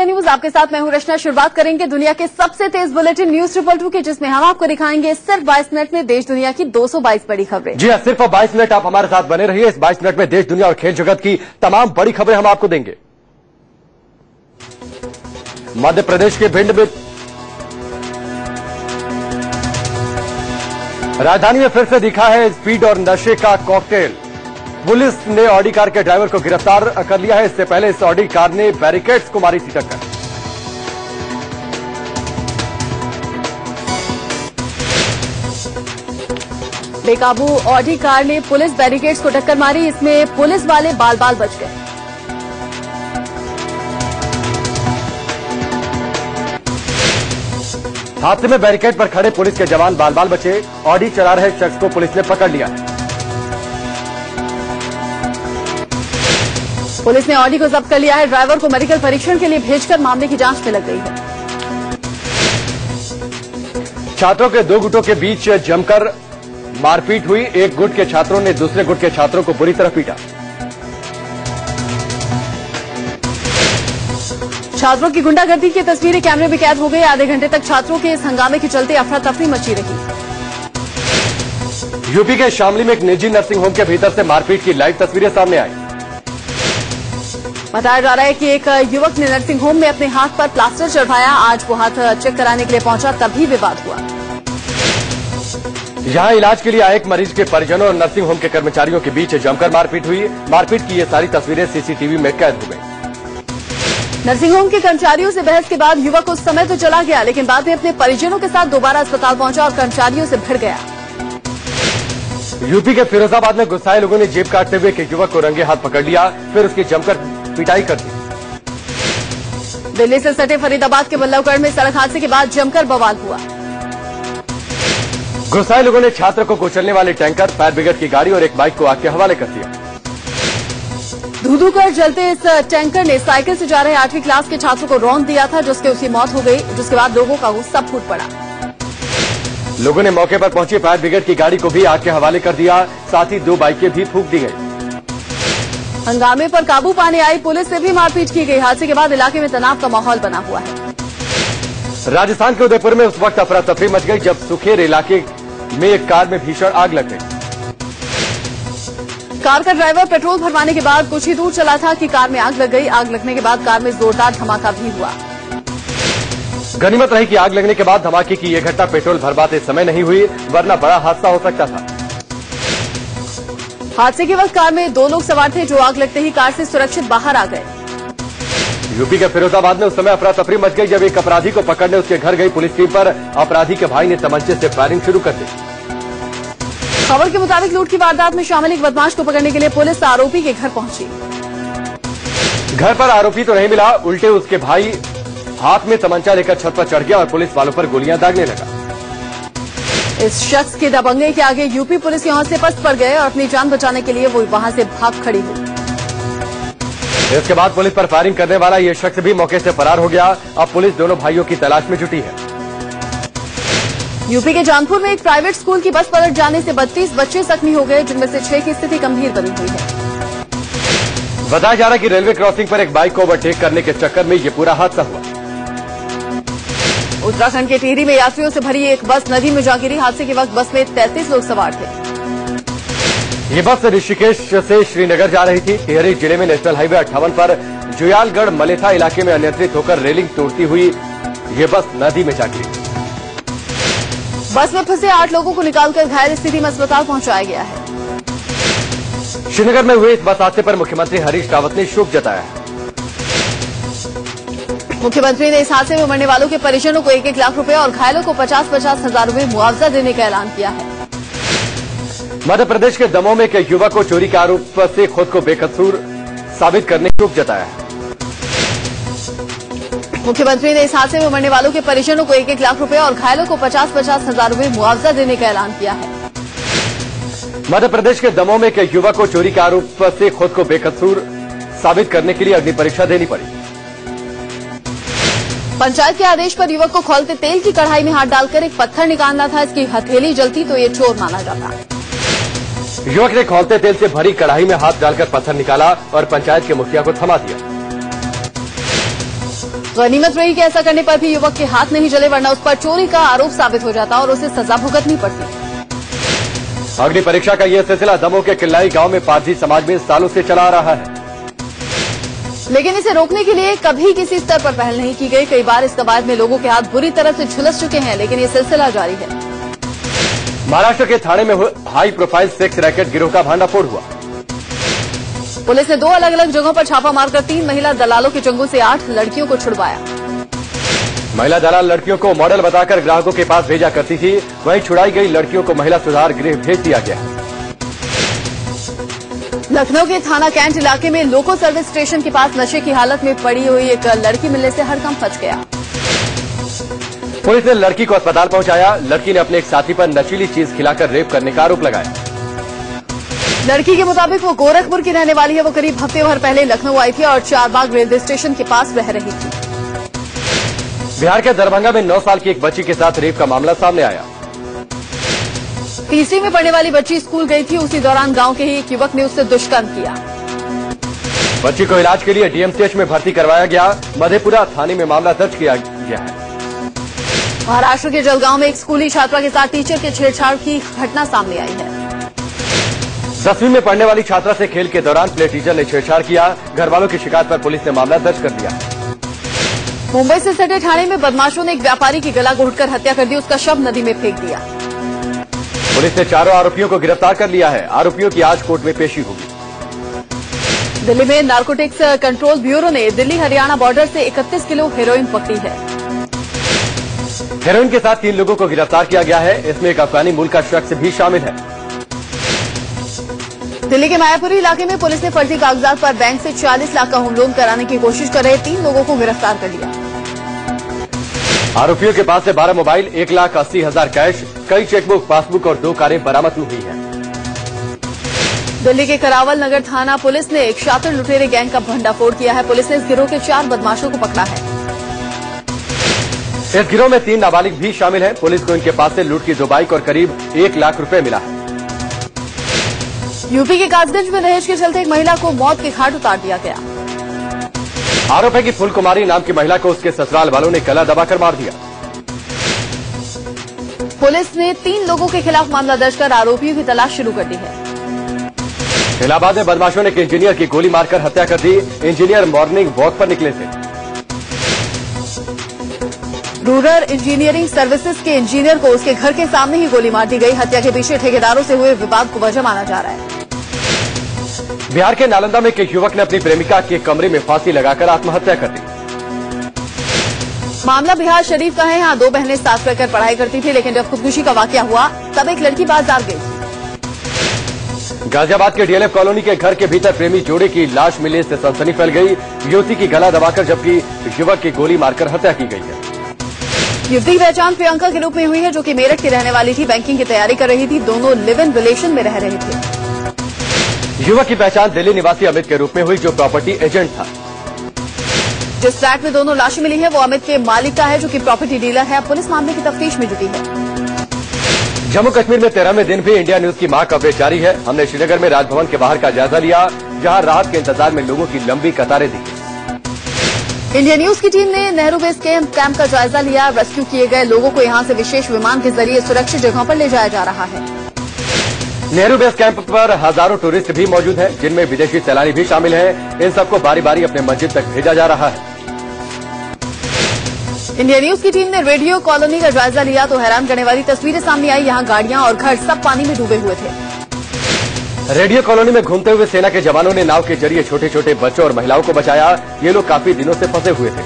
News आपके साथ मैं हूं रचना। शुरुआत करेंगे दुनिया के सबसे तेज बुलेटिन न्यूज 222 के, जिसमें हम आपको दिखाएंगे सिर्फ 22 मिनट में देश दुनिया की 222 बड़ी खबरें। जी हां, सिर्फ 22 मिनट आप हमारे साथ बने रहिए। इस 22 मिनट में देश दुनिया और खेल जगत की तमाम बड़ी खबरें हम आपको देंगे। मध्य प्रदेश के भिंड में राजधानी में फिर से दिखा है स्पीड और नशे का कॉकटेल। पुलिस ने ऑडी कार के ड्राइवर को गिरफ्तार कर लिया है। इससे पहले इस ऑडी कार ने बैरिकेड्स को मारी थी टक्कर। बेकाबू ऑडी कार ने पुलिस बैरिकेड्स को टक्कर मारी। इसमें पुलिस वाले बाल बाल बच गए। हादसे में बैरिकेड पर खड़े पुलिस के जवान बाल बाल बचे। ऑडी चला रहे शख्स को पुलिस ने पकड़ लिया। पुलिस ने ऑडी को जब्त कर लिया है। ड्राइवर को मेडिकल परीक्षण के लिए भेजकर मामले की जांच में लग गई है। छात्रों के दो गुटों के बीच जमकर मारपीट हुई। एक गुट के छात्रों ने दूसरे गुट के छात्रों को बुरी तरह पीटा। छात्रों की गुंडागर्दी की तस्वीरें कैमरे में कैद हो गई। आधे घंटे तक छात्रों के इस हंगामे के चलते अफरा तफरी मची रही। यूपी के शामली में एक निजी नर्सिंग होम के भीतर से मारपीट की लाइव तस्वीरें सामने आई। बताया जा रहा है कि एक युवक ने नर्सिंग होम में अपने हाथ पर प्लास्टर चढ़वाया। आज वो हाथ चेक कराने के लिए पहुंचा, तभी विवाद हुआ। यहां इलाज के लिए आए एक मरीज के परिजनों और नर्सिंग होम के कर्मचारियों के बीच जमकर मारपीट हुई। मारपीट की ये सारी तस्वीरें सीसीटीवी में कैद हो गई। नर्सिंग होम के कर्मचारियों से बहस के बाद युवक उस समय तो चला गया, लेकिन बाद में अपने परिजनों के साथ दोबारा अस्पताल पहुंचा और कर्मचारियों से भिड़ गया। यूपी के फिरोजाबाद में गुस्साए लोगों ने जेब काटते हुए एक युवक को रंगे हाथ पकड़ लिया, फिर उसकी जमकर पिटाई कर दी। दिल्ली से सटे फरीदाबाद के बल्लभगढ़ में सड़क हादसे के बाद जमकर बवाल हुआ। गुस्साए लोगों ने छात्र को कुचलने वाले टैंकर, फायर ब्रिगेड की गाड़ी और एक बाइक को आग के हवाले कर दिया। धू-धू कर जलते इस टैंकर ने साइकिल से जा रहे 8वीं क्लास के छात्र को रौंद दिया था, जिसके उसकी मौत हो गई। जिसके बाद लोगों का गुस्सा फूट पड़ा। लोगों ने मौके पर पहुंची फायर ब्रिगेड की गाड़ी को भी आग के हवाले कर दिया। साथ ही 2 बाइकें भी फूंक दी गई। हंगामे पर काबू पाने आई पुलिस से भी मारपीट की गई। हादसे के बाद इलाके में तनाव का माहौल बना हुआ है। राजस्थान के उदयपुर में उस वक्त अफरा तफरी मच गई जब सुखेर इलाके में एक कार में भीषण आग लग गई। कार का ड्राइवर पेट्रोल भरवाने के बाद कुछ ही दूर चला था कि कार में आग लग गई। आग लगने के बाद कार में जोरदार धमाका भी हुआ। गनीमत रही कि आग लगने के बाद धमाके की यह घटना पेट्रोल भरवाते समय नहीं हुई, वरना बड़ा हादसा हो सकता था। हादसे के वक्त कार में 2 लोग सवार थे, जो आग लगते ही कार से सुरक्षित बाहर आ गए। यूपी के फिरोजाबाद में उस समय अफरा तफरी मच गई जब एक अपराधी को पकड़ने उसके घर गई पुलिस टीम पर अपराधी के भाई ने तमंचे से फायरिंग शुरू कर दी। खबर के मुताबिक लूट की वारदात में शामिल एक बदमाश को पकड़ने के लिए पुलिस आरोपी के घर पहुंची। घर पर आरोपी तो नहीं मिला, उल्टे उसके भाई हाथ में तमंचा लेकर छत पर चढ़ गया और पुलिस वालों पर गोलियां दागने लगा। इस शख्स के दबंगई के आगे यूपी पुलिस के हौसले पस्त पड़ गए और अपनी जान बचाने के लिए वो वहां से भाग खड़ी हुई। इसके बाद पुलिस पर फायरिंग करने वाला ये शख्स भी मौके से फरार हो गया। अब पुलिस दोनों भाइयों की तलाश में जुटी है। यूपी के जौनपुर में एक प्राइवेट स्कूल की बस पलट जाने से 32 बच्चे जख्मी हो गए, जिनमें से 6 की स्थिति गंभीर बनी हुई है। बताया जा रहा है कि रेलवे क्रॉसिंग पर एक बाइक को ओवरटेक करने के चक्कर में ये पूरा हादसा हुआ। उत्तराखंड के टिहरी में यात्रियों से भरी एक बस नदी में जा गिरी। हादसे के वक्त बस में 33 लोग सवार थे। ये बस ऋषिकेश से श्रीनगर जा रही थी। टिहरी जिले में नेशनल हाईवे 58 पर जुयालगढ़ मलेथा इलाके में अनियंत्रित होकर रेलिंग तोड़ती हुई ये बस नदी में जा गिरी। बस में फंसे 8 लोगों को निकालकर घायल स्थिति में अस्पताल पहुंचाया गया है। श्रीनगर में हुए इस बस हादसे पर मुख्यमंत्री हरीश रावत ने शोक जताया है। मुख्यमंत्री ने इस हादसे में मरने वालों के परिजनों को 1-1 लाख रुपए और घायलों को 50-50 हजार रुपए मुआवजा देने का ऐलान किया है। मध्य प्रदेश के दमोह में एक युवक को चोरी के आरोप से खुद को बेकसूर साबित करने की शोक जताया है। मुख्यमंत्री ने इस हादसे में मरने वालों के परिजनों को 1-1 लाख रुपए और घायलों को 50-50 हजार रुपए मुआवजा देने का ऐलान किया है। मध्य प्रदेश के दमोह में एक युवक को चोरी के आरोप से खुद को बेकसूर साबित करने के लिए अग्नि परीक्षा देनी पड़ी। पंचायत के आदेश पर युवक को खौलते तेल की कढ़ाई में हाथ डालकर एक पत्थर निकालना था। इसकी हथेली जलती तो ये चोर माना जाता। युवक ने खौलते तेल से भरी कढ़ाई में हाथ डालकर पत्थर निकाला और पंचायत के मुखिया को थमा दिया। गनीमत रही कि ऐसा करने पर भी युवक के हाथ नहीं जले, वरना उस पर चोरी का आरोप साबित हो जाता और उसे सजा भुगतनी पड़ती। अग्नि परीक्षा का यह सिलसिला दमोह के किल्लाई गांव में पारसी समाज में सालों से चला आ रहा है, लेकिन इसे रोकने के लिए कभी किसी स्तर पर पहल नहीं की गई। कई बार इस कवायद में लोगों के हाथ बुरी तरह से झुलस चुके हैं, लेकिन ये सिलसिला जारी है। महाराष्ट्र के थाने में हाई प्रोफाइल सेक्स रैकेट गिरोह का भांडाफोड़ हुआ। पुलिस ने 2 अलग अलग जगहों पर छापा मारकर 3 महिला दलालों के चंगुल से 8 लड़कियों को छुड़वाया। महिला दलाल लड़कियों को मॉडल बताकर ग्राहकों के पास भेजा करती थी, वहीं छुड़ाई गई लड़कियों को महिला सुधार गृह भेज दिया गया। लखनऊ के थाना कैंट इलाके में लोको सर्विस स्टेशन के पास नशे की हालत में पड़ी हुई एक लड़की मिलने से हड़कंप मच गया। पुलिस ने लड़की को अस्पताल पहुंचाया। लड़की ने अपने एक साथी पर नशीली चीज खिलाकर रेप करने का आरोप लगाया। लड़की के मुताबिक वो गोरखपुर की रहने वाली है। वो करीब हफ्ते भर पहले लखनऊ आई थी और चारबाग रेलवे स्टेशन के पास रह रही थी। बिहार के दरभंगा में 9 साल की एक बच्ची के साथ रेप का मामला सामने आया। तीसरी में पढ़ने वाली बच्ची स्कूल गई थी, उसी दौरान गांव के ही एक युवक ने उससे दुष्कर्म किया। बच्ची को इलाज के लिए डीएमसीएच में भर्ती करवाया गया। मधेपुरा थाने में मामला दर्ज किया गया है। महाराष्ट्र के जलगांव में एक स्कूली छात्रा के साथ टीचर के छेड़छाड़ की घटना सामने आई है। 10वीं में पढ़ने वाली छात्रा से खेल के दौरान प्ले टीचर ने छेड़छाड़ किया। घर वालों की शिकायत पर पुलिस ने मामला दर्ज कर दिया। मुंबई से सटे थाने में बदमाशों ने एक व्यापारी की गला घोंटकर हत्या कर दी, उसका शव नदी में फेंक दिया। पुलिस ने 4 आरोपियों को गिरफ्तार कर लिया है। आरोपियों की आज कोर्ट में पेशी होगी। दिल्ली में नारकोटिक्स कंट्रोल ब्यूरो ने दिल्ली हरियाणा बॉर्डर से 31 किलो हेरोइन पकड़ी है। हेरोइन के साथ 3 लोगों को गिरफ्तार किया गया है। इसमें एक अफगानी मूल का शख्स भी शामिल है। दिल्ली के मायापुरी इलाके में पुलिस ने फर्जी कागजात पर बैंक से 40 लाख का होम लोन कराने की कोशिश कर रहे 3 लोगों को गिरफ्तार कर लिया। आरोपियों के पास से 12 मोबाइल, 1,80,000 कैश, कई चेकबुक, पासबुक और 2 कारें बरामद हुई हैं। दिल्ली के करावल नगर थाना पुलिस ने एक शातिर लुटेरे गैंग का भंडाफोड़ किया है। पुलिस ने इस गिरोह के 4 बदमाशों को पकड़ा है। इस गिरोह में 3 नाबालिग भी शामिल हैं। पुलिस को इनके पास से लूट की 2 बाइक और करीब 1 लाख रुपए मिला है। यूपी के कासगंज में दहेज के चलते एक महिला को मौत के घाट उतार दिया गया। आरोप है कि फुल कुमारी नाम की महिला को उसके ससुराल वालों ने गला दबाकर मार दिया। पुलिस ने 3 लोगों के खिलाफ मामला दर्ज कर आरोपियों की तलाश शुरू कर दी है। इलाहाबाद में बदमाशों ने एक इंजीनियर की गोली मारकर हत्या कर दी। इंजीनियर मॉर्निंग वॉक पर निकले थे। रूरल इंजीनियरिंग सर्विसेज के इंजीनियर को उसके घर के सामने ही गोली मार दी गई। हत्या के पीछे ठेकेदारों से हुए विवाद को वजह माना जा रहा है। बिहार के नालंदा में एक युवक ने अपनी प्रेमिका के कमरे में फांसी लगाकर आत्महत्या कर दी। मामला बिहार शरीफ का है। यहाँ 2 बहनें साथ रहकर पढ़ाई करती थी, लेकिन जब खुदकुशी का वाकया हुआ तब एक लड़की बाजार गई। गाजियाबाद के डीएलएफ कॉलोनी के घर के भीतर प्रेमी जोड़े की लाश मिलने से सनसनी फैल गई। युवती की गला दबाकर जबकि युवक की गोली मारकर हत्या की गई है। युवती की पहचान प्रियंका के रूप में हुई है, जो कि मेरठ की रहने वाली थी। बैंकिंग की तैयारी कर रही थी। दोनों लिव इन रिलेशन में रह रहे थे। युवक की पहचान दिल्ली निवासी अमित के रूप में हुई, जो प्रॉपर्टी एजेंट था। जिस फ्लैट में दोनों लाशें मिली है वो अमित के मालिक का है, जो कि प्रॉपर्टी डीलर है। पुलिस मामले की तफ्तीश में जुटी है। जम्मू कश्मीर में 13वें दिन भी इंडिया न्यूज की मां कवरेज जारी है। हमने श्रीनगर में राजभवन के बाहर का जायजा लिया, जहां राहत के इंतजार में लोगों की लंबी कतारें दिखी। इंडिया न्यूज की टीम ने नेहरू बेस कैंप का जायजा लिया। रेस्क्यू किए गए लोगों को यहां से विशेष विमान के जरिए सुरक्षित जगहों पर ले जाया जा रहा है। नेहरू बेस कैंप पर हजारों टूरिस्ट भी मौजूद हैं, जिनमें विदेशी सैलानी भी शामिल हैं। इन सबको बारी बारी अपने मंजिल तक भेजा जा रहा है। इंडिया न्यूज की टीम ने रेडियो कॉलोनी का जायजा लिया तो हैरान करने वाली तस्वीरें सामने आई। यहाँ गाड़ियां और घर सब पानी में डूबे हुए थे। रेडियो कॉलोनी में घूमते हुए सेना के जवानों ने नाव के जरिए छोटे छोटे बच्चों और महिलाओं को बचाया। ये लोग काफी दिनों से फंसे हुए थे।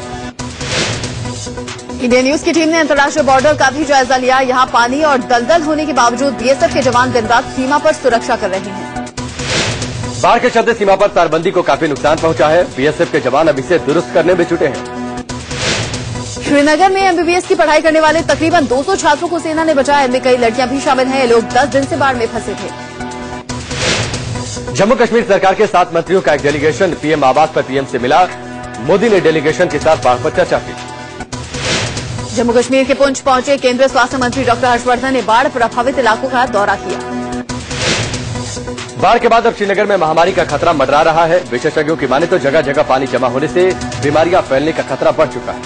इंडिया न्यूज की टीम ने अंतर्राष्ट्रीय बॉर्डर का भी जायजा लिया। यहाँ पानी और दलदल होने के बावजूद बीएसएफ के जवान दिन रात सीमा पर सुरक्षा कर रहे हैं। बाढ़ के चलते सीमा पर तारबंदी को काफी नुकसान पहुंचा है। बीएसएफ के जवान अब इसे दुरुस्त करने में जुटे हैं। श्रीनगर में एमबीबीएस की पढ़ाई करने वाले तकरीबन 200 छात्रों को सेना ने बचाया। इनमें कई लड़कियां भी शामिल हैं। ये लोग 10 दिन से बाढ़ में फंसे थे। जम्मू कश्मीर सरकार के 7 मंत्रियों का एक डेलीगेशन पीएम आवास पर पीएम से मिला। मोदी ने डेलीगेशन के साथ बाढ़ पर चर्चा की। जम्मू कश्मीर के पुंछ पहुंचे केंद्रीय स्वास्थ्य मंत्री डॉक्टर हर्षवर्धन ने बाढ़ प्रभावित इलाकों का दौरा किया। बाढ़ के बाद अब श्रीनगर में महामारी का खतरा मंडरा रहा है। विशेषज्ञों की माने तो जगह जगह पानी जमा होने से बीमारियां फैलने का खतरा बढ़ चुका है।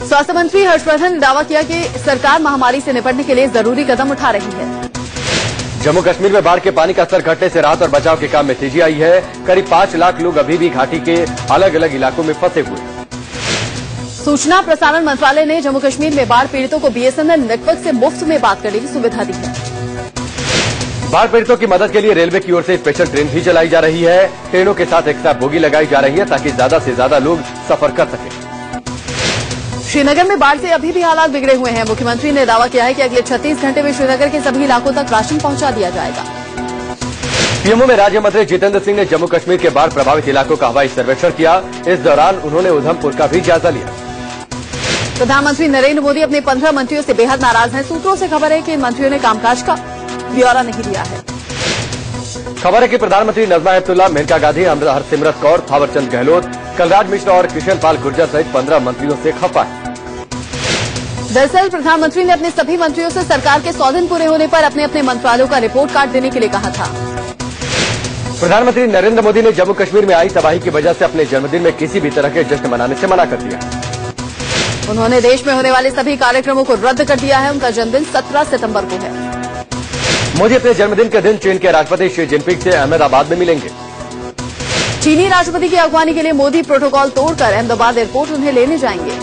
स्वास्थ्य मंत्री हर्षवर्धन ने दावा किया कि सरकार महामारी से निपटने के लिए जरूरी कदम उठा रही है। जम्मू कश्मीर में बाढ़ के पानी का स्तर घटने से राहत और बचाव के काम में तेजी आई है। करीब 5 लाख लोग अभी भी घाटी के अलग अलग इलाकों में फंसे हुए हैं। सूचना प्रसारण मंत्रालय ने जम्मू कश्मीर में बाढ़ पीड़ितों को बीएसएनएल नेटवर्क से मुफ्त में बात करने की सुविधा दी है। बाढ़ पीड़ितों की मदद के लिए रेलवे की ओर से स्पेशल ट्रेन भी चलाई जा रही है। ट्रेनों के साथ एक्स्ट्रा बोगी लगाई जा रही है ताकि ज्यादा से ज्यादा लोग सफर कर सकें। श्रीनगर में बाढ़ से अभी भी हालात बिगड़े हुए हैं। मुख्यमंत्री ने दावा किया है कि अगले 36 घंटे में श्रीनगर के सभी इलाकों तक राशन पहुंचा दिया जाएगा। पीएमओ में राज्य मंत्री जितेंद्र सिंह ने जम्मू कश्मीर के बाढ़ प्रभावित इलाकों का हवाई सर्वेक्षण किया। इस दौरान उन्होंने उधमपुर का भी जायजा लिया। प्रधानमंत्री नरेंद्र मोदी अपने 15 मंत्रियों से बेहद नाराज हैं। सूत्रों से खबर है कि इन मंत्रियों ने कामकाज का ब्यौरा नहीं दिया है। खबर है कि प्रधानमंत्री नजमा हेपतुल्ला, मेनका गांधी, हरसिमरत कौर, थावरचंद गहलोत, कलराज मिश्र और कृष्ण पाल गुर्जर सहित 15 मंत्रियों से खफा है। दरअसल प्रधानमंत्री ने अपने सभी मंत्रियों से सरकार के 100 दिन पूरे होने पर अपने अपने मंत्रालयों का रिपोर्ट कार्ड देने के लिए कहा था। प्रधानमंत्री नरेंद्र मोदी ने जम्मू कश्मीर में आई तबाही की वजह से अपने जन्मदिन में किसी भी तरह के जश्न मनाने से मना कर दिया। उन्होंने देश में होने वाले सभी कार्यक्रमों को रद्द कर दिया है। उनका जन्मदिन 17 सितंबर को है। मोदी अपने जन्मदिन के दिन चीन के राष्ट्रपति शी जिनपिंग से अहमदाबाद में मिलेंगे। चीनी राष्ट्रपति की अगवानी के लिए मोदी प्रोटोकॉल तोड़कर अहमदाबाद एयरपोर्ट उन्हें लेने जाएंगे।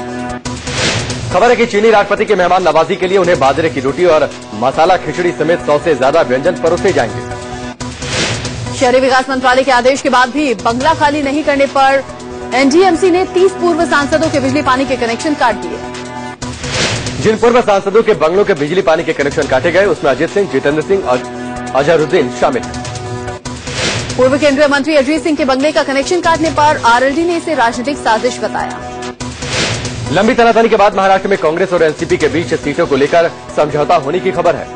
खबर है कि चीनी राष्ट्रपति के मेहमान नवाजी के लिए उन्हें बाजरे की रोटी और मसाला खिचड़ी समेत 100 से ज्यादा व्यंजन परोसे जाएंगे। शहरी विकास मंत्रालय के आदेश के बाद भी बंगला खाली नहीं करने पर एनडीएमसी ने 30 पूर्व सांसदों के बिजली पानी के कनेक्शन काट दिए। जिन पूर्व सांसदों के बंगलों के बिजली पानी के कनेक्शन काटे गए उसमें अजीत सिंह, जितेंद्र सिंह और अजहरुद्दीन शामिल हैं। पूर्व केंद्रीय मंत्री अजीत सिंह के बंगले का कनेक्शन काटने पर आरएलडी ने इसे राजनीतिक साजिश बताया। लंबी तनातनी के बाद महाराष्ट्र में कांग्रेस और एनसीपी के बीच सीटों को लेकर समझौता होने की खबर है।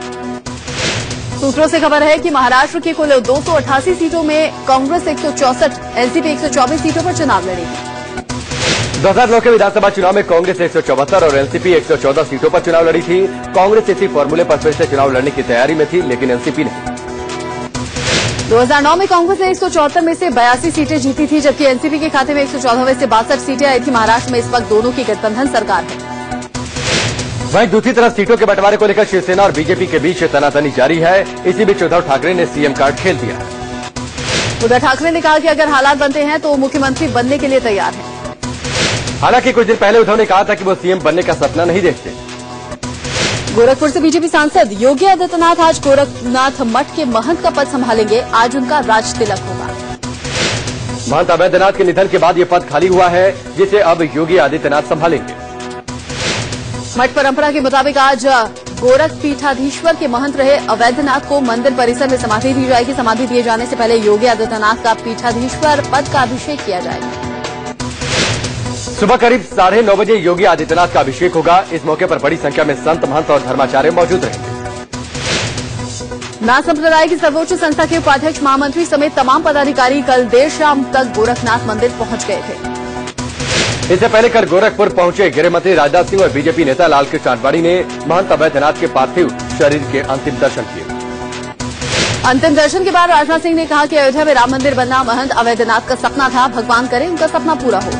सूत्रों से खबर है कि महाराष्ट्र की कुल 288 सीटों में कांग्रेस 164, एनसीपी 124 सीटों पर चुनाव लड़ेगी। 2009 के विधानसभा चुनाव में कांग्रेस 174 और एनसीपी 114 सीटों पर चुनाव लड़ी थी। कांग्रेस इसी फॉर्मूले पर फिर से चुनाव लड़ने की तैयारी में थी, लेकिन एनसीपी नहीं। 2009 में कांग्रेस ने 174 में से 82 सीटें जीती थी, जबकि एनसीपी के खाते में 114 में से 62 सीटें आई थी। महाराष्ट्र में इस वक्त दोनों की गठबंधन सरकार है। वहीं दूसरी तरफ सीटों के बंटवारे को लेकर शिवसेना और बीजेपी के बीच तनातनी जारी है। इसी बीच उद्धव ठाकरे ने सीएम कार्ड खेल दिया। उद्धव ठाकरे ने कहा कि अगर हालात बनते हैं तो मुख्यमंत्री बनने के लिए तैयार है। हालांकि कुछ दिन पहले उद्धव ने कहा था कि वो सीएम बनने का सपना नहीं देखते। गोरखपुर से बीजेपी सांसद योगी आदित्यनाथ आज गोरखनाथ मठ के महंत का पद संभालेंगे। आज उनका राज तिलक होगा। महंत अवैधनाथ के निधन के बाद ये पद खाली हुआ है, जिसे अब योगी आदित्यनाथ संभालेंगे। मठ परंपरा के मुताबिक आज गोरख पीठाधीश्वर के महंत रहे अवैधनाथ को मंदिर परिसर में समाधि दी जाएगी। समाधि दिए जाने से पहले योगी आदित्यनाथ का पीठाधीश्वर पद का अभिषेक किया जाएगा। सुबह करीब 9:30 बजे योगी आदित्यनाथ का अभिषेक होगा। इस मौके पर बड़ी संख्या में संत, महंत और धर्माचार्य मौजूद रहेंगे। नाथ संप्रदाय की सर्वोच्च संस्था के उपाध्यक्ष, महामंत्री समेत तमाम पदाधिकारी कल देर शाम तक गोरखनाथ मंदिर पहुंच गए थे। इससे पहले कल गोरखपुर पहुंचे गृह मंत्री राजनाथ सिंह और बीजेपी नेता लालकृष्ण आडवाणी ने महंत अवैधनाथ के पार्थिव शरीर के अंतिम दर्शन किए। अंतिम दर्शन के बाद राजनाथ सिंह ने कहा कि अयोध्या में राम मंदिर बनना महंत अवैधनाथ का सपना था। भगवान करे उनका सपना पूरा हो।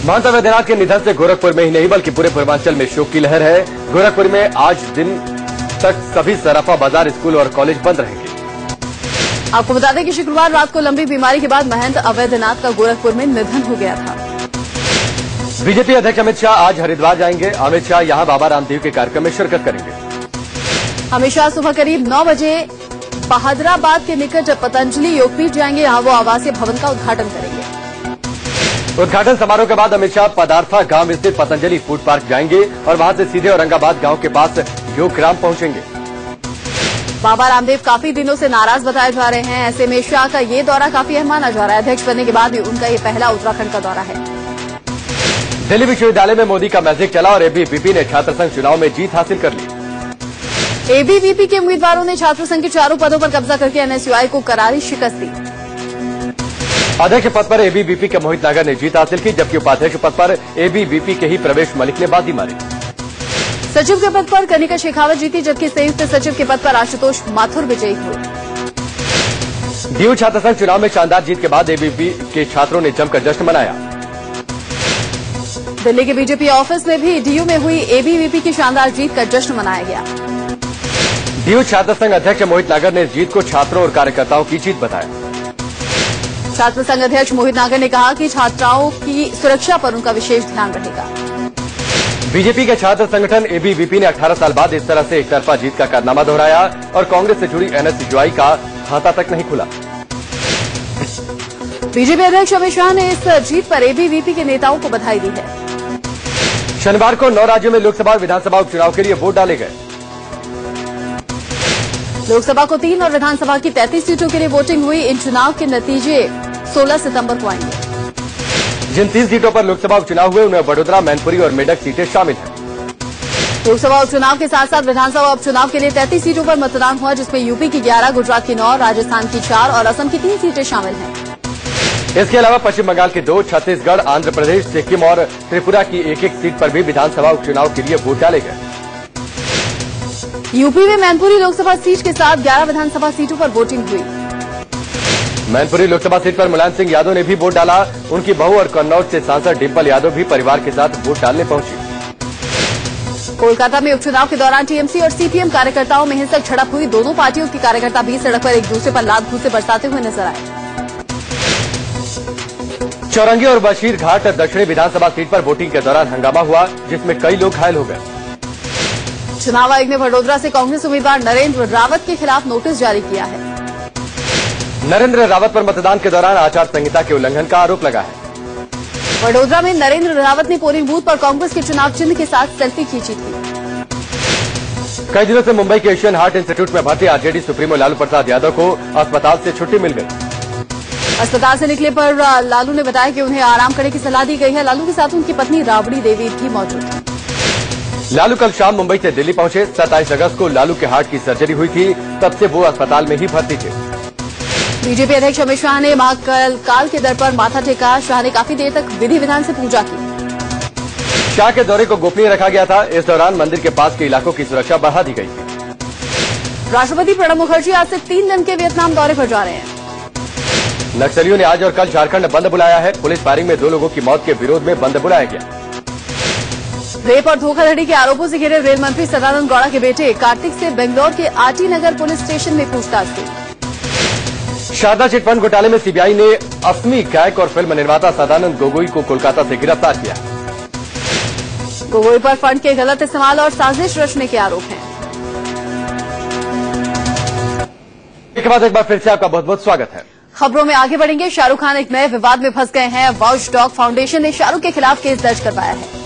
महंत अवैधनाथ के निधन से गोरखपुर में ही नहीं बल्कि पूरे पूर्वांचल में शोक की लहर है। गोरखपुर में आज दिन तक सभी सराफा बाजार, स्कूल और कॉलेज बंद रहेंगे। आपको बता दें कि शुक्रवार रात को लंबी बीमारी के बाद महंत अवैधनाथ का गोरखपुर में निधन हो गया था। बीजेपी अध्यक्ष अमित शाह आज हरिद्वार जाएंगे। अमित शाह यहां बाबा रामदेव के कार्यक्रम में शिरकत करेंगे। अमित शाह सुबह करीब 9 बजे बहादुराबाद के निकट पतंजलि योगपीठ जाएंगे। यहां वो आवासीय भवन का उद्घाटन करेंगे। उद्घाटन समारोह के बाद अमित शाह पदार्था गांव स्थित पतंजलि फूड पार्क जाएंगे और वहां से सीधे औरंगाबाद गांव के पास योगग्राम पहुंचेंगे। बाबा रामदेव काफी दिनों से नाराज बताए जा रहे हैं। ऐसे में शाह का ये दौरा काफी अहम माना जा रहा है। अध्यक्ष बनने के बाद उनका ये पहला उत्तराखंड का दौरा है। दिल्ली विश्वविद्यालय में मोदी का मैजिक चला और एबीवीपी ने छात्र संघ चुनाव में जीत हासिल कर ली। एबीवीपी के उम्मीदवारों ने छात्र संघ के चारों पदों पर कब्जा करके एनएसयूआई को करारी शिकस्त दी। अध्यक्ष पद पर एबीवीपी के मोहित नागर ने जीत हासिल की, जबकि उपाध्यक्ष पद पर एबीवीपी के ही प्रवेश मलिक ने बाजी मारी। सचिव के पद पर कनिका शेखावत जीती, जबकि संयुक्त सचिव के पद पर आशुतोष माथुर विजयी हुए। डीयू छात्र संघ चुनाव में शानदार जीत के बाद एबीवीपी के छात्रों ने जमकर जश्न मनाया। दिल्ली के बीजेपी ऑफिस में भी डीयू में हुई एबीवीपी की शानदार जीत का जश्न मनाया गया। डीयू छात्र संघ अध्यक्ष मोहित नागर ने जीत को छात्रों और कार्यकर्ताओं की जीत बताया। छात्र संघ अध्यक्ष मोहित नागर ने कहा कि छात्राओं की सुरक्षा पर उनका विशेष ध्यान रहेगा। बीजेपी के छात्र संगठन एबीवीपी ने 18 साल बाद इस तरह से एक तरफा जीत का कारनामा दोहराया और कांग्रेस से जुड़ी एनएसयूआई का खाता तक नहीं खुला। बीजेपी अध्यक्ष अमित शाह ने इस जीत पर एबीवीपी के नेताओं को बधाई दी है। शनिवार को 9 राज्यों में लोकसभा और विधानसभा उपचुनाव के लिए वोट डाले गए। लोकसभा को 3 और विधानसभा की 33 सीटों के लिए वोटिंग हुई। इन चुनाव के नतीजे 16 सितंबर को आएंगे। जिन 3 सीटों पर लोकसभा उपचुनाव हुए उनमें वडोदरा, मैनपुरी और मेडक सीटें शामिल हैं। लोकसभा उपचुनाव के साथ साथ विधानसभा उपचुनाव के लिए 33 सीटों पर मतदान हुआ, जिसमें यूपी की 11, गुजरात की 9, राजस्थान की 4 और असम की 3 सीटें शामिल हैं। इसके अलावा पश्चिम बंगाल की 2, छत्तीसगढ़, आंध्र प्रदेश, सिक्किम और त्रिपुरा की 1-1 सीट पर भी विधानसभा उपचुनाव के लिए वोट डाले गए। यूपी में मैनपुरी लोकसभा सीट के साथ 11 विधानसभा सीटों पर वोटिंग हुई। मैनपुरी लोकसभा सीट पर मुलायम सिंह यादव ने भी वोट डाला। उनकी बहू और कन्नौज से सांसद डिम्पल यादव भी परिवार के साथ वोट डालने पहुंची। कोलकाता में उपचुनाव के दौरान टीएमसी और सीपीएम कार्यकर्ताओं में हिंसक झड़प हुई। दोनों पार्टियों के कार्यकर्ता भी सड़क पर एक दूसरे पर लात घूंसे बरसाते हुए नजर आए। चौरंगी और बशीर घाट दक्षिणी विधानसभा सीट पर वोटिंग के दौरान हंगामा हुआ, जिसमें कई लोग घायल हो गए। चुनाव आयोग ने वडोदरा से कांग्रेस उम्मीदवार नरेंद्र रावत के खिलाफ नोटिस जारी किया है। नरेंद्र रावत पर मतदान के दौरान आचार संहिता के उल्लंघन का आरोप लगा है। वडोदरा में नरेंद्र रावत ने पोलिंग बूथ पर कांग्रेस के चुनाव चिन्ह के साथ सेल्फी खींची थी। कई दिनों से मुंबई के एशियन हार्ट इंस्टीट्यूट में भर्ती आरजेडी सुप्रीमो लालू प्रसाद यादव को अस्पताल से छुट्टी मिल गई। अस्पताल से निकले पर लालू ने बताया कि उन्हें आराम करने की सलाह दी गई है। लालू के साथ उनकी पत्नी राबड़ी देवी भी मौजूद थी। लालू कल शाम मुंबई से दिल्ली पहुंचे। 27 अगस्त को लालू के हार्ट की सर्जरी हुई थी, तब से वो अस्पताल में ही भर्ती थे। बीजेपी अध्यक्ष अमित शाह ने महाकाल के दर पर माथा टेका। शाह ने काफी देर तक विधि विधान से पूजा की। शाह के दौरे को गोपनीय रखा गया था। इस दौरान मंदिर के पास के इलाकों की सुरक्षा बढ़ा दी गई थी। राष्ट्रपति प्रणब मुखर्जी आज से 3 दिन के वियतनाम दौरे पर जा रहे हैं। नक्सलियों ने आज और कल झारखंड बंद बुलाया है। पुलिस फायरिंग में 2 लोगों की मौत के विरोध में बंद बुलाया गया। रेप और धोखाधड़ी के आरोपों से घिरे रेल मंत्री सदानंद गौड़ा के बेटे कार्तिक से बेंगलौर के आरटी नगर पुलिस स्टेशन में पूछताछ की। शारदा चिटफंड घोटाले में सीबीआई ने असमी गायक और फिल्म निर्माता सदानंद गोगोई को कोलकाता से गिरफ्तार किया। गोगोई पर फंड के गलत इस्तेमाल और साजिश रचने के आरोप हैं। एक बाद एक बार फिर से आपका बहुत बहुत स्वागत है। खबरों में आगे बढ़ेंगे। शाहरुख खान एक नए विवाद में फंस गए हैं। वॉच डॉग फाउंडेशन ने शाहरुख के खिलाफ केस दर्ज करवाया है।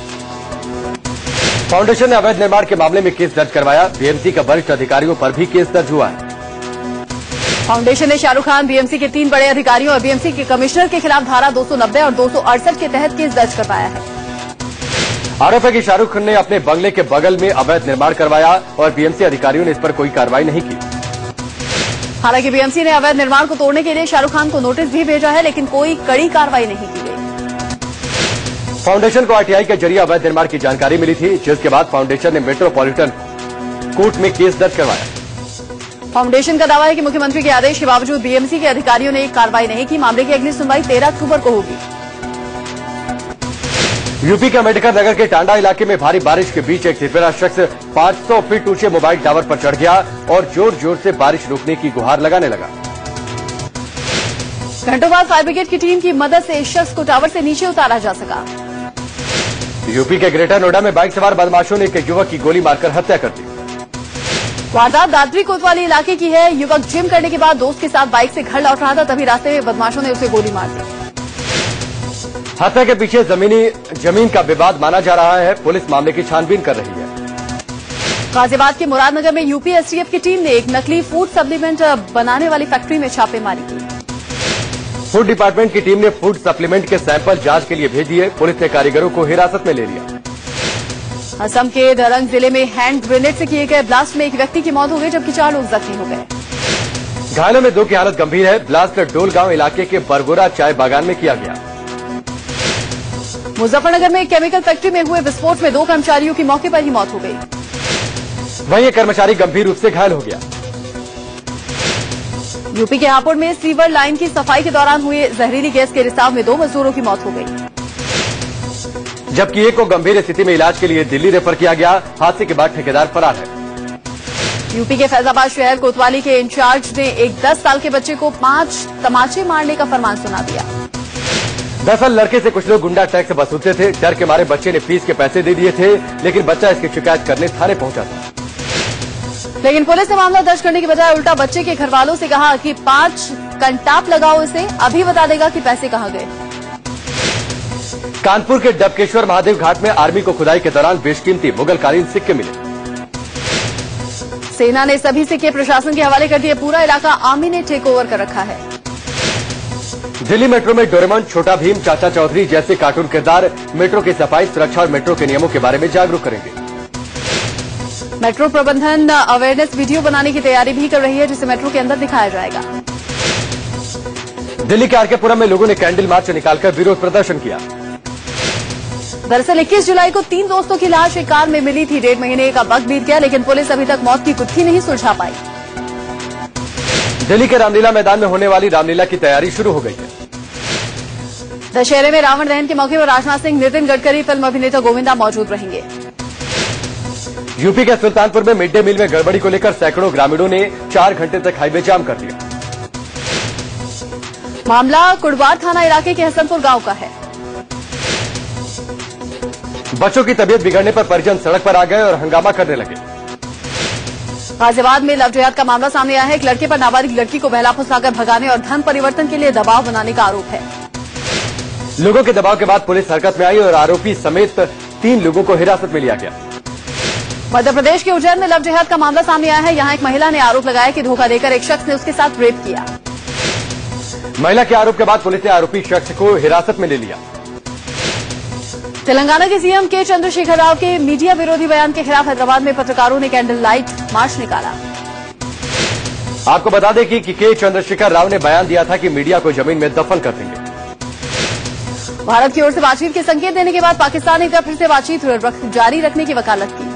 फाउंडेशन ने अवैध निर्माण के मामले में केस दर्ज करवाया। बीएमसी के वरिष्ठ अधिकारियों पर भी केस दर्ज हुआ है। फाउंडेशन ने शाहरुख खान, बीएमसी के 3 बड़े अधिकारियों और बीएमसी के कमिश्नर के खिलाफ धारा 290 और 268 के तहत केस दर्ज करवाया है। आरोप है कि शाहरुख ने अपने बंगले के बगल में अवैध निर्माण करवाया और बीएमसी अधिकारियों ने इस पर कोई कार्रवाई नहीं की। हालांकि बीएमसी ने अवैध निर्माण को तोड़ने के लिए शाहरुख खान को नोटिस भी भेजा है, लेकिन कोई कड़ी कार्रवाई नहीं की गई। फाउंडेशन को आरटीआई के जरिए अवैध निर्माण की जानकारी मिली थी, जिसके बाद फाउंडेशन ने मेट्रोपॉलिटन कोर्ट में केस दर्ज करवाया। फाउंडेशन का दावा है कि मुख्यमंत्री के आदेश के बावजूद बीएमसी के अधिकारियों ने कार्रवाई नहीं की। मामले की अगली सुनवाई 13 अक्टूबर को होगी। यूपी के अम्बेडकर नगर के टांडा इलाके में भारी बारिश के बीच एक सिरफिरा शख्स 500 फीट ऊंचे मोबाइल टावर पर चढ़ गया और जोर जोर से बारिश रुकने की गुहार लगाने लगा। घंटों बाद फायर ब्रिगेड की टीम की मदद से इस शख्स को टावर से नीचे उतारा जा सका। यूपी के ग्रेटर नोएडा में बाइक सवार बदमाशों ने एक युवक की गोली मारकर हत्या कर दी। वारदात दादरी कोतवाली इलाके की है। युवक जिम करने के बाद दोस्त के साथ बाइक से घर लौट रहा था, तभी रास्ते में बदमाशों ने उसे गोली मार दी। हत्या के पीछे जमीन का विवाद माना जा रहा है। पुलिस मामले की छानबीन कर रही है। गाजियाबाद के मुरादनगर में यूपी एसटीएफ की टीम ने एक नकली फूड सप्लीमेंट बनाने वाली फैक्ट्री में छापेमारी की। फूड डिपार्टमेंट की टीम ने फूड सप्लीमेंट के सैंपल जांच के लिए भेज दिए। पुलिस ने कारीगरों को हिरासत में ले लिया। असम के दरंग जिले में हैंड ग्रेनेड से किए गए ब्लास्ट में एक व्यक्ति की मौत हो गई, जबकि 4 लोग जख्मी हो गए। घायलों में 2 की हालत गंभीर है। ब्लास्ट डोलगांव इलाके के बरगोरा चाय बागान में किया गया। मुजफ्फरनगर में एक केमिकल फैक्ट्री में हुए विस्फोट में 2 कर्मचारियों की मौके पर ही मौत हो गई। वहीं एक कर्मचारी गंभीर रूप से घायल हो गया। यूपी के हापुड़ में सीवर लाइन की सफाई के दौरान हुए जहरीली गैस के रिसाव में 2 मजदूरों की मौत हो गई, जबकि एक को गंभीर स्थिति में इलाज के लिए दिल्ली रेफर किया गया। हादसे के बाद ठेकेदार फरार है। यूपी के फैजाबाद शहर कोतवाली के इंचार्ज ने एक 10 साल के बच्चे को 5 तमाचे मारने का फरमान सुना दिया। दरअसल लड़के से कुछ लोग गुंडा टैक्स वसूलते थे। डर के मारे बच्चे ने फीस के पैसे दे दिए थे, लेकिन बच्चा इसकी शिकायत करने थाने पहुंचा था। लेकिन पुलिस ने मामला दर्ज करने की बजाय उल्टा बच्चे के घर वालों से कहा कि 5 कंटाप लगाओ इसे, अभी बता देगा कि पैसे कहां गए। कानपुर के डबकेश्वर महादेव घाट में आर्मी को खुदाई के दौरान बेशकीमती मुगलकालीन सिक्के मिले। सेना ने सभी सिक्के प्रशासन के हवाले कर दिए। पूरा इलाका आर्मी ने टेक ओवर कर रखा है। दिल्ली मेट्रो में डोरेमोन, छोटा भीम, चाचा चौधरी जैसे कार्टून किरदार मेट्रो की सफाई, सुरक्षा और मेट्रो के नियमों के बारे में जागरूक करेंगे। मेट्रो प्रबंधन अवेयरनेस वीडियो बनाने की तैयारी भी कर रही है, जिसे मेट्रो के अंदर दिखाया जाएगा। दिल्ली के आरकेपुरम में लोगों ने कैंडल मार्च निकालकर विरोध प्रदर्शन किया। दरअसल 21 जुलाई को 3 दोस्तों की लाश एक कार में मिली थी। 1.5 महीने का वक्त बीत गया, लेकिन पुलिस अभी तक मौत की गुत्थी नहीं सुलझा पाई। दिल्ली के रामलीला मैदान में होने वाली रामलीला की तैयारी शुरू हो गई है। दशहरे में रावण दहन के मौके पर राजनाथ सिंह, नितिन गडकरी, फिल्म अभिनेता गोविंदा मौजूद रहेंगे। यूपी के सुल्तानपुर में मिड डे मील में गड़बड़ी को लेकर सैकड़ों ग्रामीणों ने 4 घंटे तक हाईवे जाम कर दिया। मामला कुड़वार थाना इलाके के हसनपुर गांव का है। बच्चों की तबीयत बिगड़ने पर परिजन सड़क पर आ गए और हंगामा करने लगे। गाजियाबाद में लव जिहाद का मामला सामने आया है। एक लड़के पर नाबालिग लड़की को बहला फुसलाकर भगाने और धन परिवर्तन के लिए दबाव बनाने का आरोप है। लोगों के दबाव के बाद पुलिस हरकत में आई और आरोपी समेत 3 लोगों को हिरासत में लिया गया। मध्य प्रदेश के उज्जैन में लव जिहाद का मामला सामने आया है। यहां एक महिला ने आरोप लगाया कि धोखा देकर एक शख्स ने उसके साथ रेप किया। महिला के आरोप के बाद पुलिस ने आरोपी शख्स को हिरासत में ले लिया। तेलंगाना के सीएम के चंद्रशेखर राव के मीडिया विरोधी बयान के खिलाफ हैदराबाद में पत्रकारों ने कैंडल लाइट मार्च निकाला। आपको बता दें कि के चंद्रशेखर राव ने बयान दिया था कि मीडिया को जमीन में दफन कर देंगे। भारत की ओर से बातचीत के संकेत देने के बाद पाकिस्तान ने फिर से बातचीत जारी रखने की वकालत की।